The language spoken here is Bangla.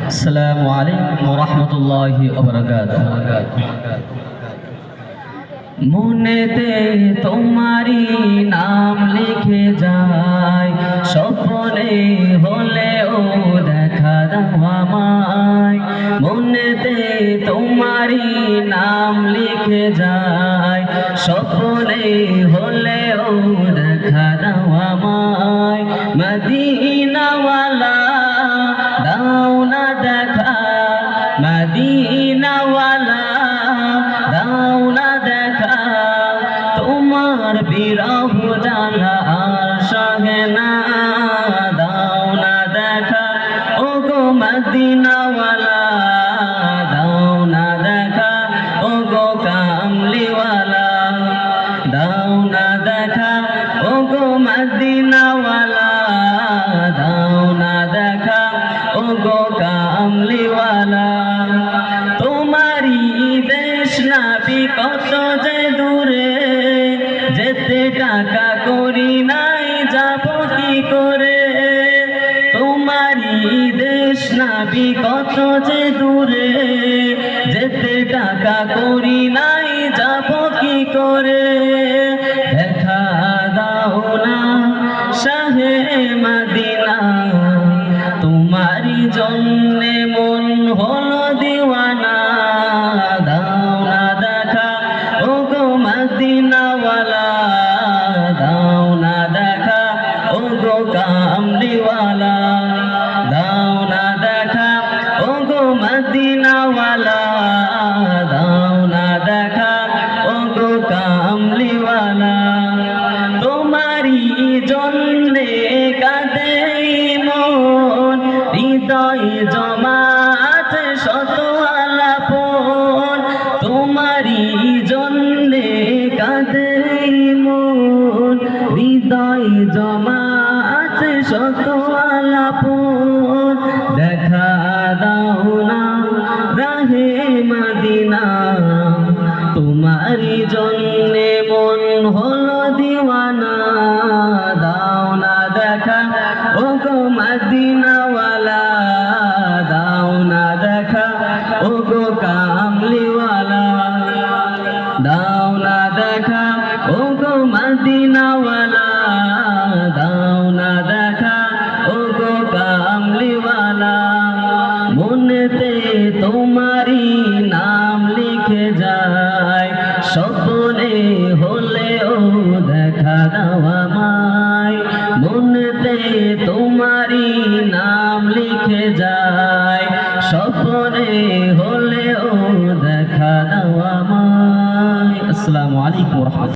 আসসালামু আলাইকুম ওয়া রাহমাতুল্লাহি ওয়া বারাকাতুহু। মনেতে তোমারি নাম লিখে যায়, স্বপ্নে হলেও দেখা দাও আমায়। মনেতে তোমারি নাম লিখে যায়, স্বপ্নে হলেও দেখা দাও আমায়। মদিনাওয়ালা দাও না দেখা, মদিনাওয়ালা দাও না দেখা, তোমার বিরহ জ্বালা আর সহে না। দাও না দেখা ওগো মদিনাওয়ালা, দাও না দেখা ওগো কামলিওয়ালা, দাও না দেখা ওগো মদিনাওয়ালা, দাও না দেখা ওগো কামলিওয়ালা। তোমারি দেশ নাবি কত যে দূরে, যেতে টাকা করি নাই যাব কি করে। তোমারি দেশ নাবি কত যে দূরে, যেতে টাকা করি নাই যাব কি করে। দেখা দাও না শাহে মদিনা, তোমারি জন্যে মন হলো দিওয়ানা। দাও না দেখা ওগো মদিনাওয়ালা, দাও না দেখা ওগো কামলিওয়ালা, দাও না দেখা ওগো মদিনাওয়ালা, দাও না দেখা ওগো কামলিওয়ালা। তোমারি জন্যে কাঁদে মন, হৃদয় জমা আছে শত আলাপন। তোমারি জন্যে কাঁদে মন, হৃদয় জমা আছে শত আলাপন। দেখা দাও না রাহে মদিনা, তোমারি জন্যে মন হলো দিওয়ানা। দাও না দেখা ওগো মদিনাওয়ালা, দাও না দেখা ওগো কামলিওয়ালা, দাও না দেখা ওগো মদিনাওয়ালা, দাও না দেখা ওগো কামলিওয়ালা। মনেতে তোমারি নাম লিখে যায়, স্বপ্নে হলেও দেখা দাও আমায়। মনেতে তোমারি নাম লিখে যায়, স্বপ্নে হলেও দেখা দাও আমায়। আসসালামু আলাইকুম ওয়া রাহমাতুল্লাহ।